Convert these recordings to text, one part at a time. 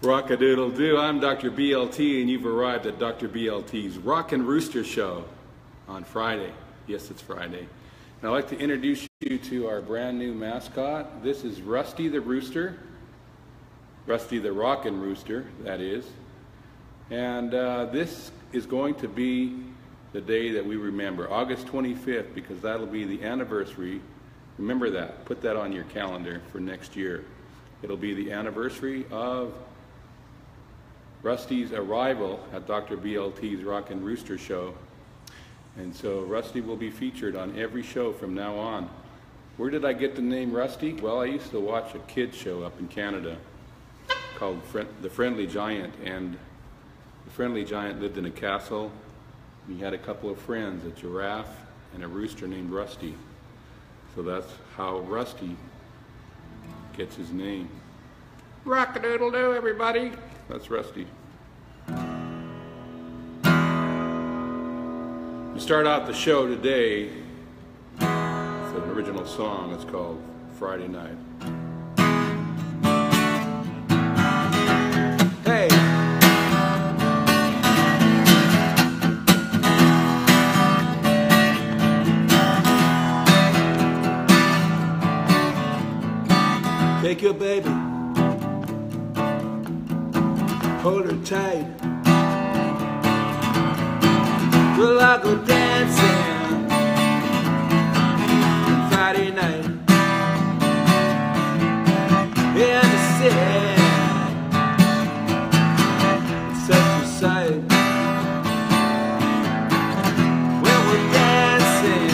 Rock-a-doodle-doo, I'm Dr. BLT, and you've arrived at Dr. BLT's Rockin Rooster show on Friday. Yes, it's Friday. And I'd like to introduce you to our brand new mascot. This is Rusty the Rooster. Rusty the Rockin Rooster, that is. And this is going to be the day that we remember, August 25th, because that'll be the anniversary. Remember that. Put that on your calendar for next year. It'll be the anniversary of Rusty's arrival at Dr. BLT's Rockin Rooster show. And so Rusty will be featured on every show from now on. Where did I get the name Rusty? Well, I used to watch a kids show up in Canada called The Friendly Giant, and the Friendly Giant lived in a castle. He had a couple of friends, a giraffe and a rooster named Rusty. So that's how Rusty gets his name. Rock-a-doodle-doo, everybody. That's Rusty. We start out the show today with an original song. It's called Friday Night. Hey! Take your baby, hold her tight. Well, I'll go dancing on Friday night in the city. It's such a sight when we're dancing,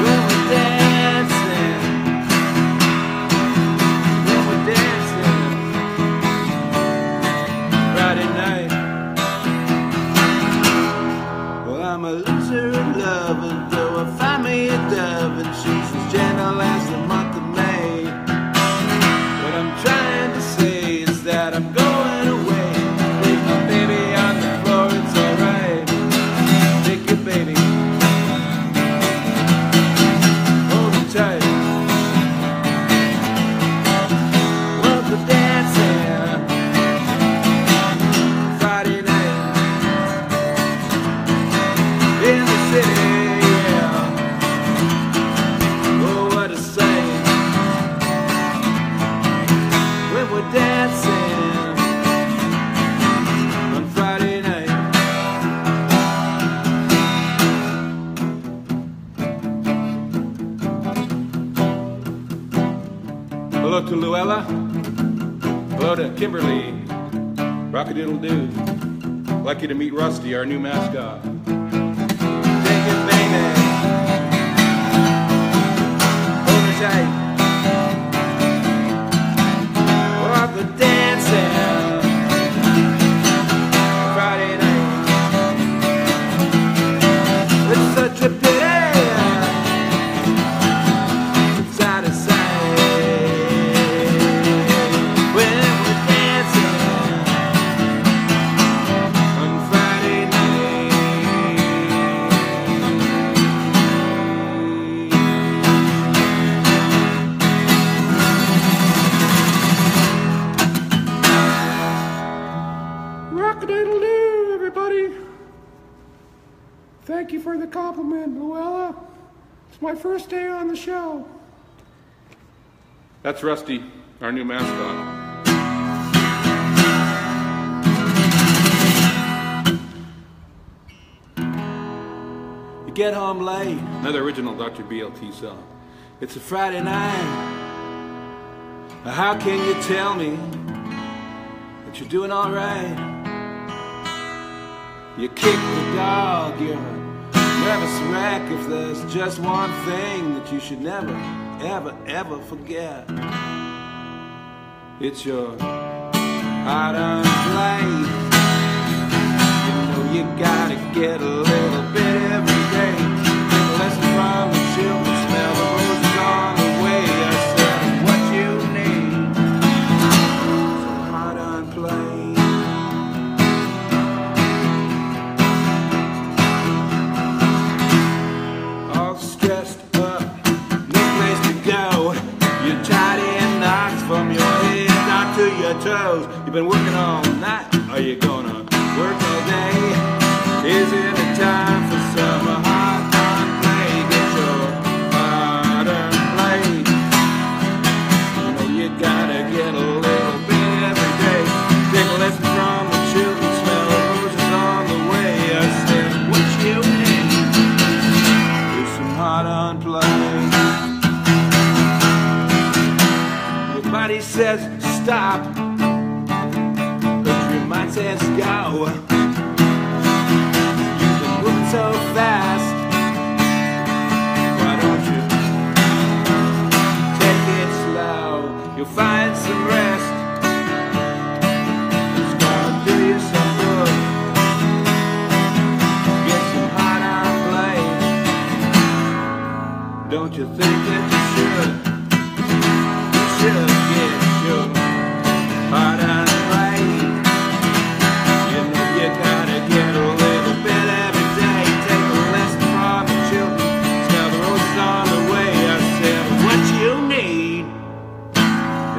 when we're dancing, when we're dancing Friday night. I'm a loser in love, and though I find me a dove, and she's as gentle as the month of May. What I'm trying to say is that I'm going away. Leave my baby on the floor, it's alright. Take your baby, hold her tight. Well, we're dancing Friday night in the city, yeah. Oh, what a sight when we're dancing on Friday night. Hello to Luella. Hello to Kimberly. Rock-a-doodle-doo. I'd like you to meet Rusty, our new mascot. Tight. Well, we're dancing Friday night. It's such a pity it's out of sight when we're dancing on Friday night. Rock-a-doodle-doo, everybody. Thank you for the compliment, Luella. It's my first day on the show. That's Rusty, our new mascot. You get home late. Another original Dr. BLT song. It's a Friday night. How can you tell me that you're doing all right? You kick the dog, you're a nervous wreck. If there's just one thing that you should never, ever, ever forget, it's your hard-earned place. You know you gotta get a little bit every day. Take a lesson from the children, smell the roses on the way. I said what you need, some hard-earned place. Stressed up, no place to go. You're tired and knocks from your head down to your your toes. You've been working all night, are you gonna work all day? Is it a time for some hard play? Get your hard play. You know you gotta get a little bit every day. Take a lesson from the children, smell roses on the way. I said, what you need is some hard play. Your body says stop, but your mind says go. So fast, why don't you take it slow? You'll find some rest. It's gonna do you some good. Get some hard on play. Don't you think that you should? You should get your hard on play. You know you gotta get a little bit every day. Take a lesson from the children, smell the roses on the way. I said, what you need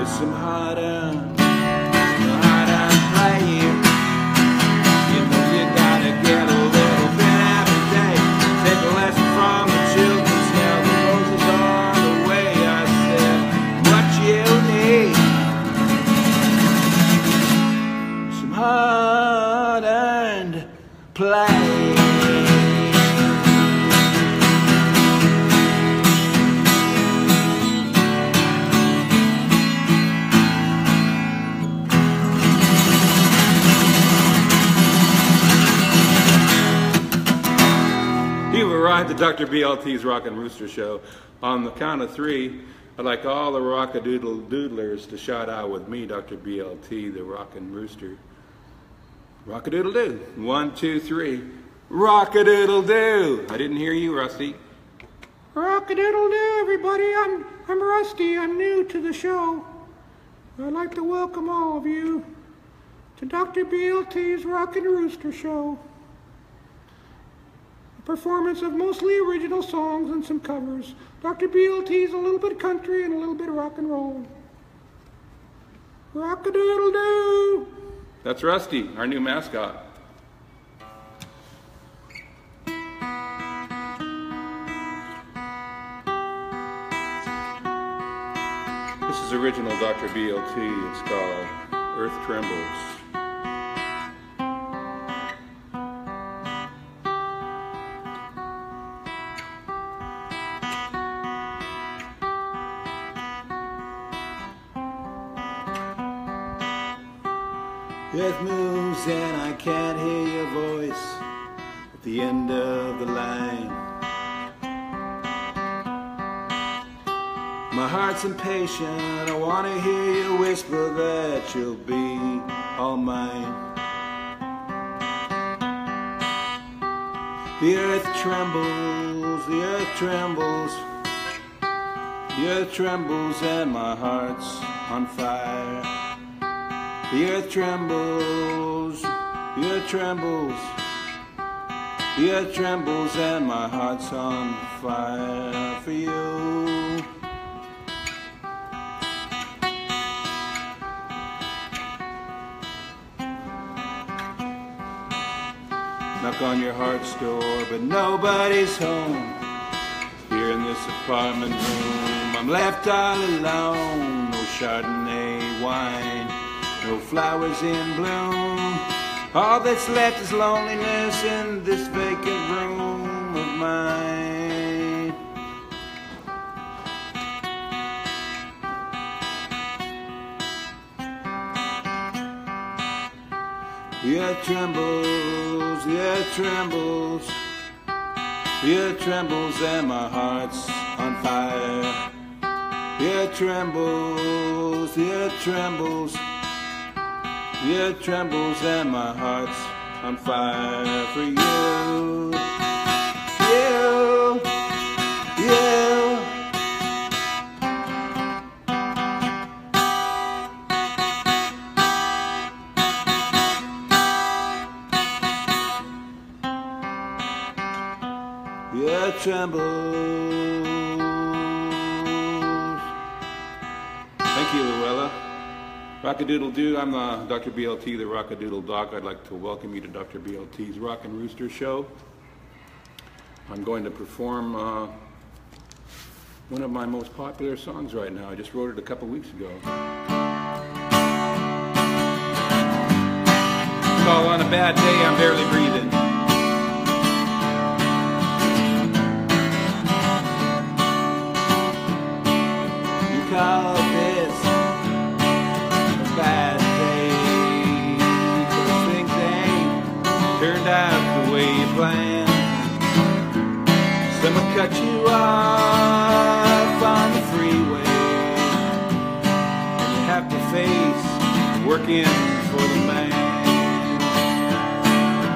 is some hard on play. You know you gotta get a little bit every day. Take a lesson from the children, smell the roses on the way. I said, what you need is some hard earned play. You've arrived at Dr. BLT's Rockin Rooster show. On the count of three, I'd like all the rockadoodle doodlers to shout out with me, Dr. BLT, the Rockin Rooster. Rockadoodle doo. 1, 2, 3. Rockadoodle doo. I didn't hear you, Rusty. Rockadoodle doo, everybody. I'm Rusty. I'm new to the show. I'd like to welcome all of you to Dr. BLT's Rockin Rooster show. A performance of mostly original songs and some covers. Dr. BLT's a little bit country and a little bit rock and roll. Rockadoodle doo. That's Rusty, our new mascot. This is original Dr. BLT. It's called Earth Trembles. The earth moves and I can't hear your voice at the end of the line. My heart's impatient, I want to hear you whisper that you'll be all mine. The earth trembles, the earth trembles, the earth trembles and my heart's on fire. The earth trembles, the earth trembles, the earth trembles and my heart's on fire for you. Knock on your heart's door, but nobody's home. Here in this apartment room, I'm left all alone. No Chardonnay wine, no flowers in bloom. All that's left is loneliness in this vacant room of mine. The earth trembles, the earth trembles, the earth trembles and my heart's on fire. The earth trembles, the earth trembles, the earth trembles and my heart's on fire for you. You, you. The earth trembles. Thank you, Luella. Rock-a-doodle-doo, I'm Dr. BLT, the Rock-a-doodle doc. I'd like to welcome you to Dr. BLT's Rockin Rooster show. I'm going to perform one of my most popular songs right now. I just wrote it a couple weeks ago. It's called On a Bad Day, I'm Barely Breathing. You call this a bad day, 'cause things ain't turned out the way you planned. Someone cut you off on the freeway, and you have to face working for the man.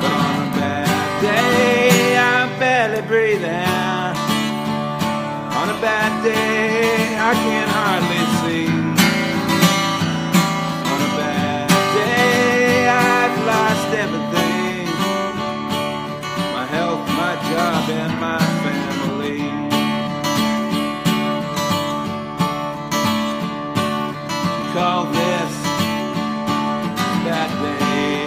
But on a bad day, I'm barely breathing. On a bad day, I can hardly see. On a bad day, I've lost everything. My health, my job, and my family. You call this a bad day.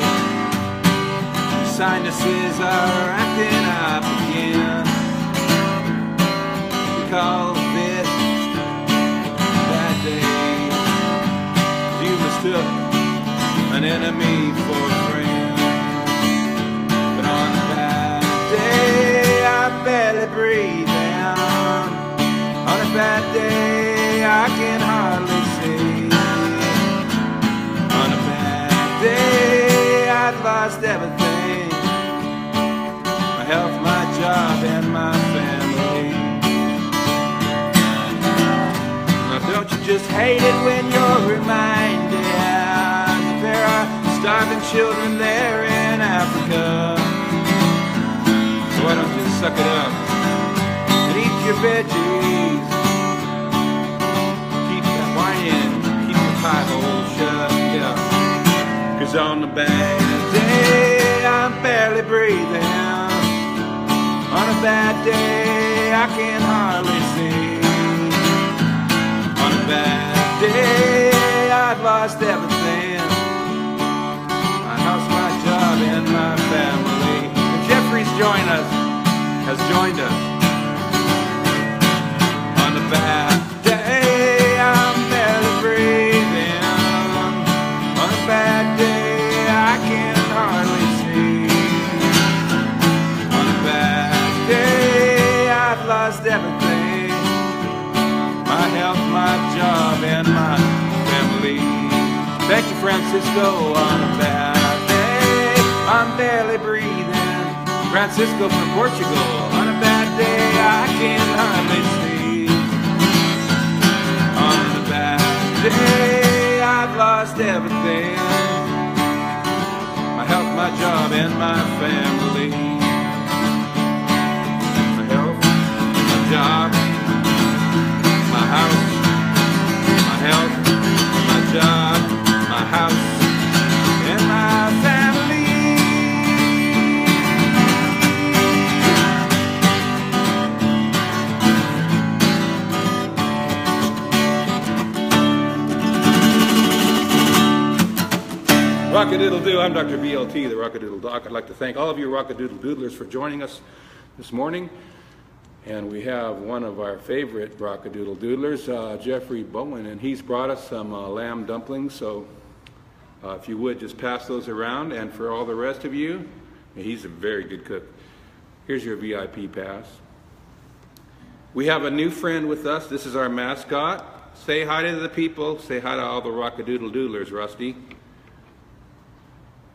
Your sinuses are acting up again. Call this bad day. You mistook an enemy for a friend. But on a bad day, I'm barely breathing. On a bad day, I can hardly see. On a bad day, I've lost everything. My health, my job, and my family. Don't you just hate it when you're reminded that there are starving children there in Africa? So why don't you suck it up and eat your veggies? Keep that whining, keep your pie hole shut, yeah. 'Cause on a bad day, I'm barely breathing. On a bad day, I can hardly see. On a bad day, I've lost everything. My house, my job, and my family. And Jeffrey's has joined us. On a bad day, I'm barely breathing. On a bad day, I can hardly see. On a bad day, I've lost everything. My health, my job, and my family. Thank you, Francisco. On a bad day, I'm barely breathing. Francisco from Portugal. On a bad day, I can hardly see. On a bad day, I've lost everything. My health, my job, and my family. My health, my job, my house, my health, my job, my house, and my family. Rock-a-doodle-doo, I'm Dr. BLT, the Rock-a-doodle doc. I'd like to thank all of you Rock-a-doodle-doodlers for joining us this morning. And we have one of our favorite Rock-a-doodle-doodlers, Jeffrey Bowen, and he's brought us some lamb dumplings. So if you would, just pass those around. And for all the rest of you, he's a very good cook. Here's your VIP pass. We have a new friend with us. This is our mascot. Say hi to the people. Say hi to all the Rock-a-doodle-doodlers, Rusty.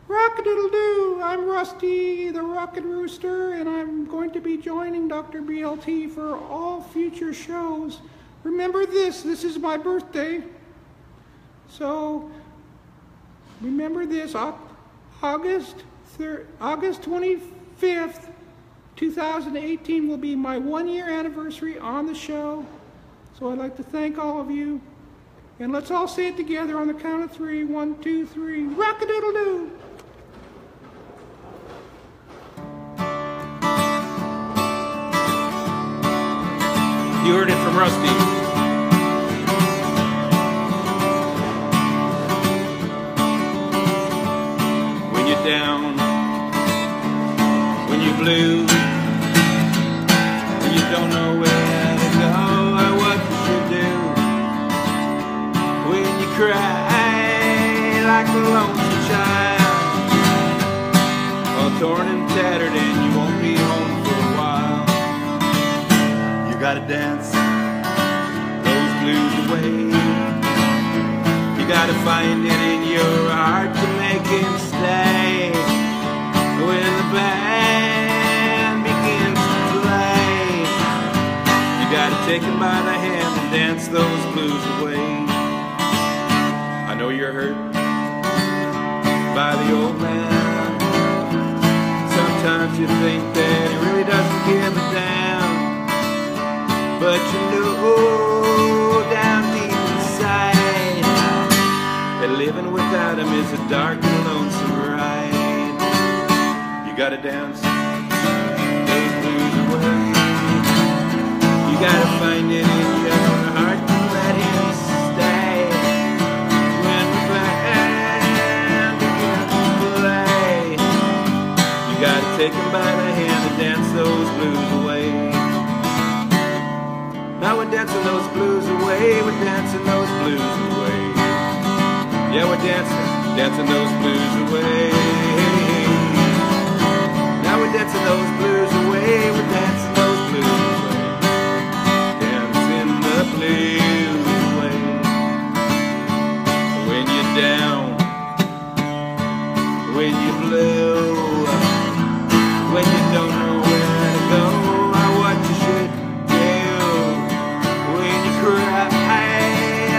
Rock-a-doodle-doo, I'm Rusty, the Rockin Rooster, and I'm going to be joining Dr. BLT for all future shows. Remember this is my birthday. So, remember this, August 25th, 2018 will be my 1-year anniversary on the show. So I'd like to thank all of you. And let's all say it together on the count of 3. 1, 2, 3, rock-a-doodle-doo! You heard it from Rusty. blues, when you don't know where to go or what you should do, when you cry like a lonesome child, all torn and tattered and you won't be home for a while. You gotta dance those blues away. You gotta find it in your heart to make him stay. When the band begins to play, you gotta take him by the hand and dance those blues away. I know you're hurt by the old man. Sometimes you think that he really doesn't give a damn, but you know down deep inside that living without him is a dark and lonesome ride. You gotta dance those blues away. You gotta find it in your heart to let him stay. When the band begins to play, you gotta take him by the hand and dance those blues away. Now we're dancing those blues away. We're dancing those blues away. Yeah, we're dancing those blues away. Now we're dancing those blues away. We're dancing those blues away. Dancing the blues away. When you're down, when you're blue, when you don't know where to go or what you should do, when you cry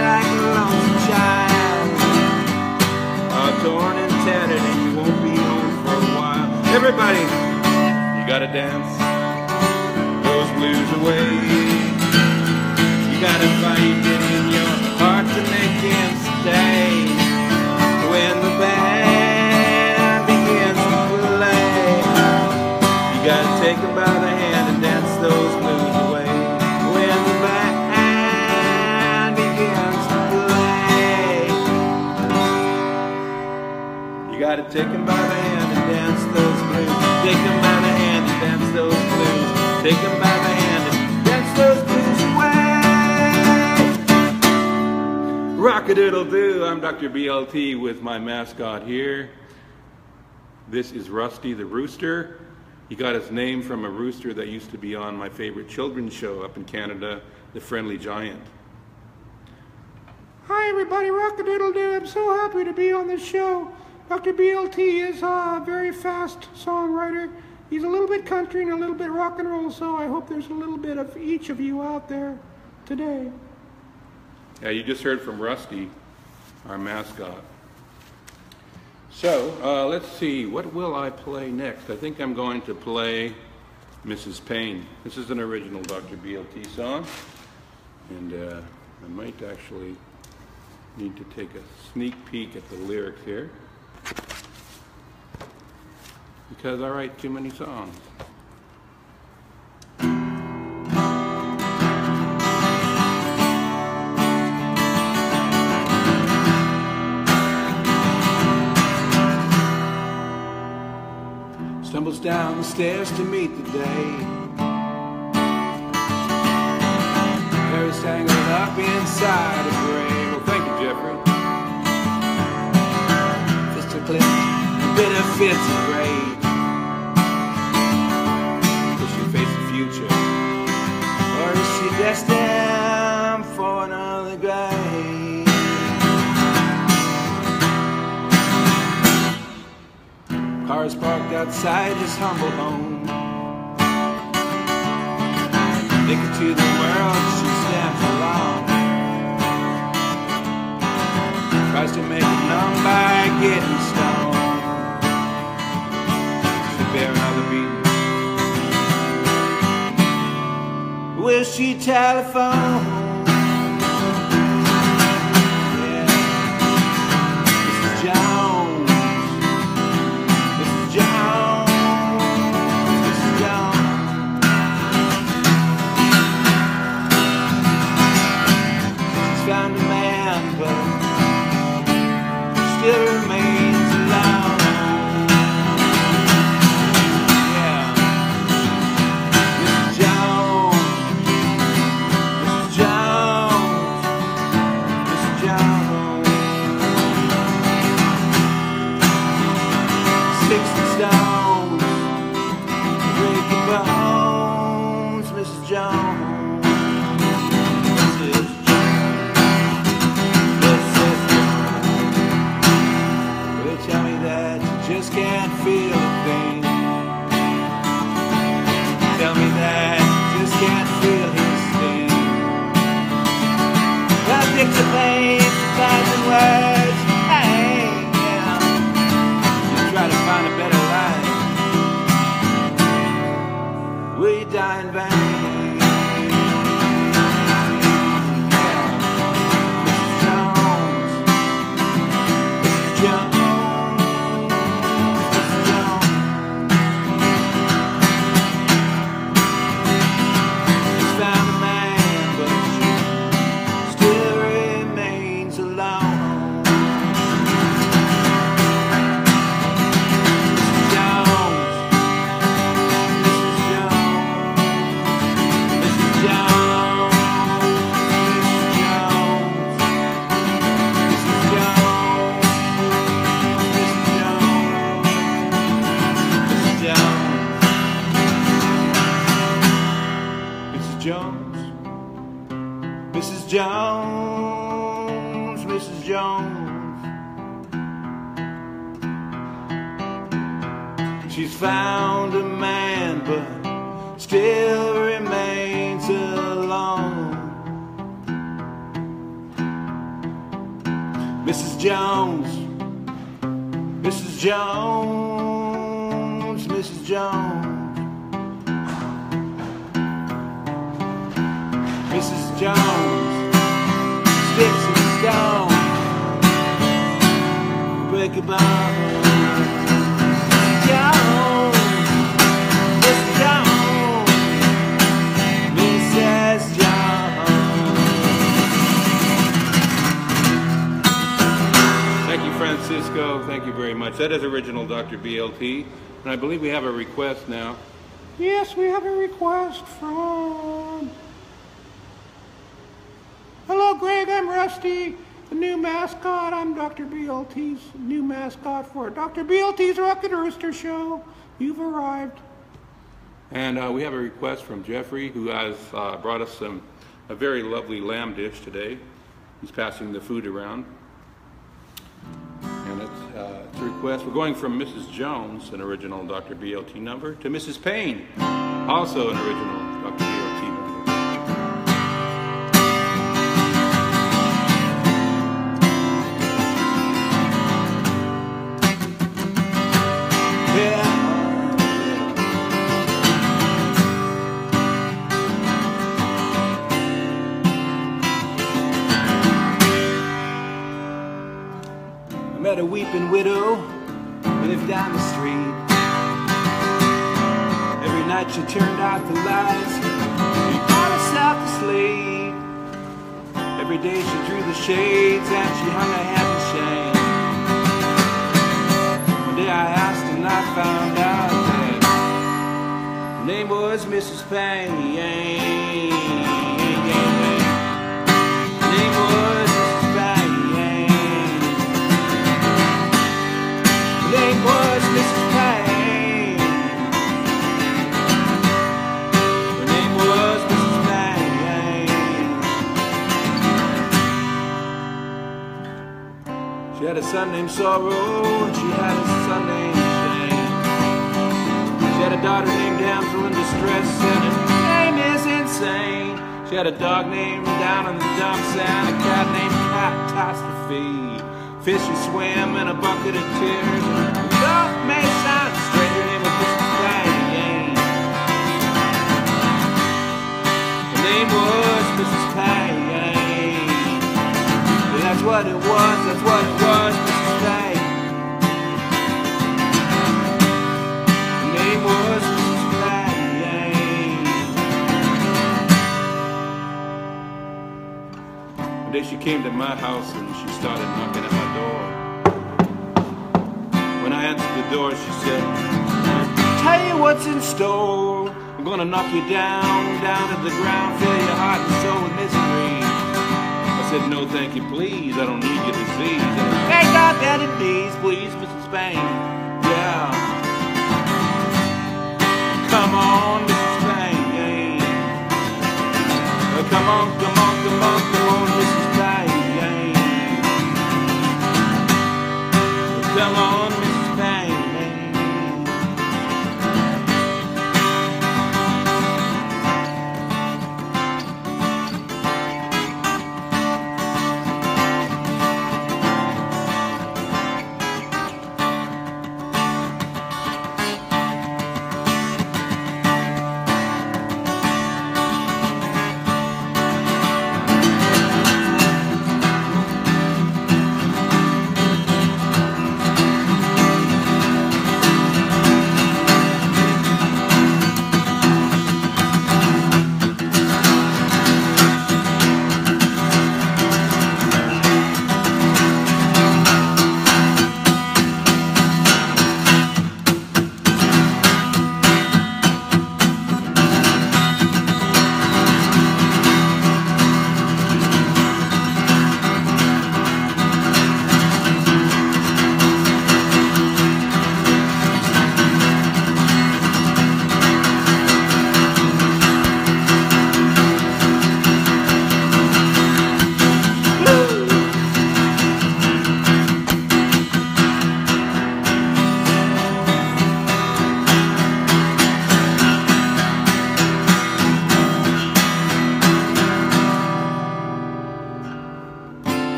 like a lonesome child, all torn and tattered and you won't be home for a while. Everybody, you gotta dance those blues away. You gotta find it in your heart to make him stay. When the band begins to play, you gotta take him by the hand and dance those blues away. When the band begins to play, you gotta take him by the hand and dance those blues. Take him by the hand and dance those blues. Take him by the hand and dance those blues away. Rock-a-doodle-doo, I'm Dr. BLT with my mascot here. This is Rusty the Rooster. He got his name from a rooster that used to be on my favorite children's show up in Canada, The Friendly Giant. Hi everybody, Rock-a-doodle-doo. I'm so happy to be on this show. Dr. BLT is a very fast songwriter. He's a little bit country and a little bit rock and roll, so I hope there's a little bit of each of you out there today. Yeah, you just heard from Rusty, our mascot. So, let's see, what will I play next? I think I'm going to play Mrs. Payne. This is an original Dr. BLT song, and I might actually need to take a sneak peek at the lyrics here, because I write too many songs. Stumbles down the stairs to meet the day. Hair is tangled up inside a grave. Well, thank you, Jeffrey. Fist are clipped, a bit of fits and grade. Does she face the future, or is she destined for another grave? Cars parked outside his humble home. Naked to the world, she stands alone. Tries to make it numb by getting stoned. She'll bear another beating. Will she telephone? Still remains alone. Yeah. She's found a man, but still remains alone. Mrs. Jones, Mrs. Jones, Mrs. Jones, Mrs. Jones, sticks and stones, break a bone. Francisco, thank you very much. That is original Dr. BLT, and I believe we have a request now. Yes, we have a request from... Hello, Greg, I'm Rusty, the new mascot. I'm Dr. BLT's new mascot for Dr. BLT's Rockin Rooster show. You've arrived. And we have a request from Jeffrey, who has brought us a very lovely lamb dish today. He's passing the food around. And it's a request. We're going from Mrs. Jones, an original Dr. BLT number, to Mrs. Payne, also an original Dr. BLT number. Met a weeping widow who lived down the street. Every night she turned out the lights, she got herself to sleep. Every day she drew the shades and she hung her head in shame. One day I asked and I found out that her name was Mrs. Payne. Her name was was Mrs. Payne. Her name was Mrs. Payne. She had a son named Sorrow, and she had a son named Shame. She had a daughter named Damsel in Distress, and her name is Insane. She had a dog named Down in the Dumps, and a cat named Catastrophe. Fish who swam in a bucket of tears. Love may sound strange, her name was Mrs. Payne. Her name was Mrs. Payne. That's what it was, that's what it was, Mrs. Payne. Her name was Mrs. Payne. One day she came to my house and she started knocking at my door. When I answered the door, she said, tell you what's in store. I'm gonna knock you down to the ground, fill your heart and soul with misery. I said, no thank you please, I don't need your disease. Thank God that it needs, please, Mrs. Payne. Yeah. Come on, Mrs. Payne. Come on, come on, come on, come on, Mrs. Payne. Come on, Mrs. Payne.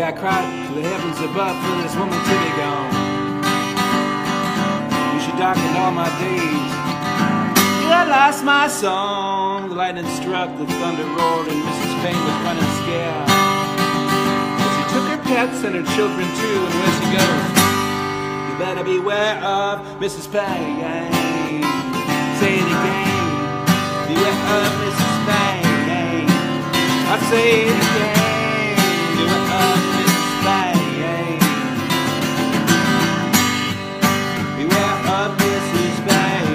Yeah, I cried to the heavens above for this woman to be gone. And she darkened all my days. Yeah, I lost my song. The lightning struck, the thunder roared, and Mrs. Payne was running scared. But she took her pets and her children too, and where she goes, you better beware of Mrs. Payne. Say it again. Beware of Mrs. Payne. I say it again. Beware of Mrs. Payne. Beware of Mrs. Payne.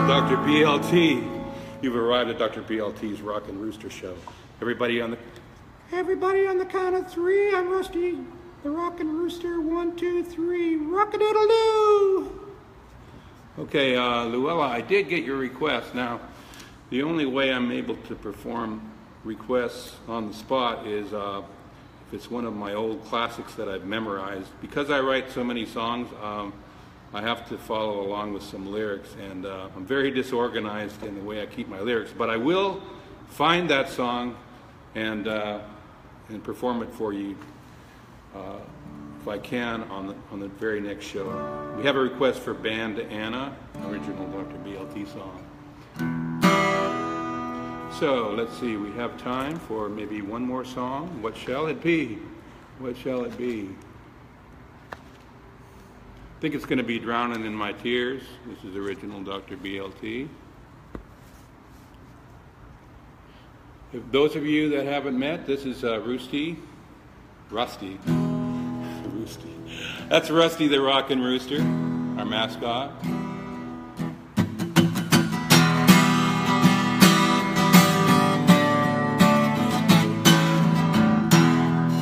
Dr. BLT. You've arrived at Dr. BLT's Rockin Rooster show. Everybody on the count of three. I'm Rusty, the Rockin Rooster. 1, 2, 3. Rock-a-doodle-doo! Okay, Luella, I did get your request. Now, the only way I'm able to perform requests on the spot is if it's one of my old classics that I've memorized. Because I write so many songs, I have to follow along with some lyrics, and I'm very disorganized in the way I keep my lyrics. But I will find that song and perform it for you if I can on the very next show. We have a request for Band Anna, original Dr. BLT song. So let's see, we have time for maybe one more song. What shall it be? What shall it be? I think it's going to be Drowning in My Tears. This is original Dr. BLT. If those of you that haven't met, this is Rusty. That's Rusty the Rockin Rooster, our mascot.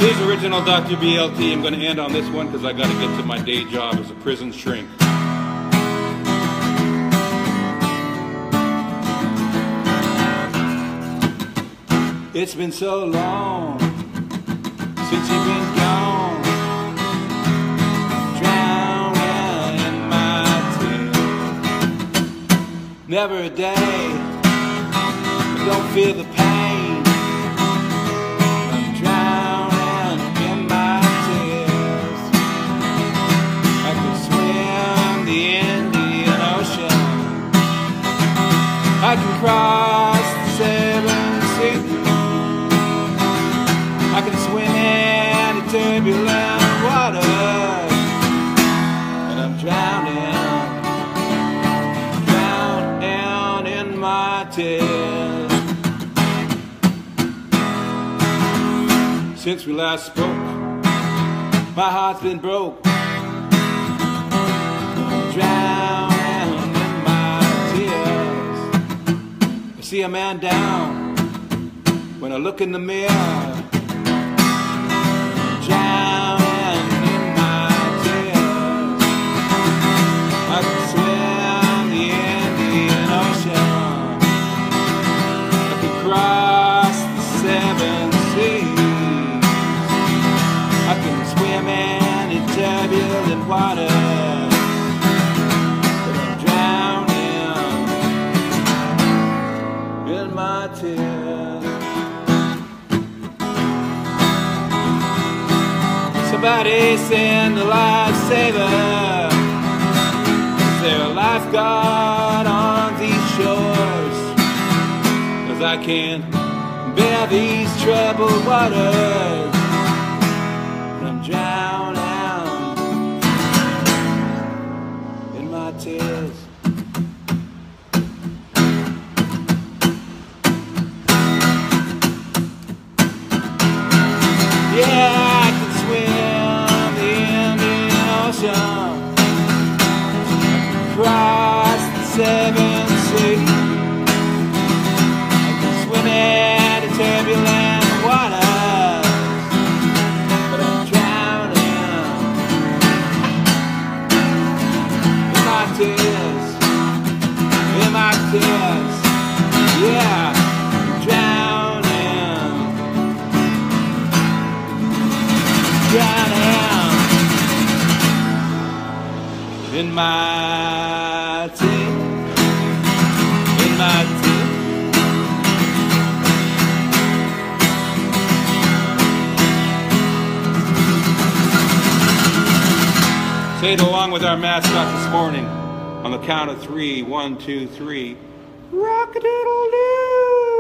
Here's original Dr. BLT. I'm going to end on this one because I got to get to my day job as a prison shrink. It's been so long since you've been gone, drowning in my tears. Never a day I don't feel the pain. I can cross the 7 seas. I can swim in the turbulent waters, and I'm drowning in my tears. Since we last spoke, my heart's been broke. Drowning in my tears. I see a man down when I look in the mirror. Drowning in my tears. I can swim the Indian Ocean. I can cross the 7 seas. I can swim in turbulent waters. But I'm drowning in my tears. Somebody send a lifesaver. Is there a lifeguard on these shores? 'Cause I can't bear these troubled waters. And I'm drowning in my tears. Yeah, I can swim the Indian Ocean, cross the 7 seas. I can swim in the turbulent waters, in my tea, in my tea. Say it along with our mascot this morning on the count of 3. 1, 2, 3. Rock-a-doodle-doo!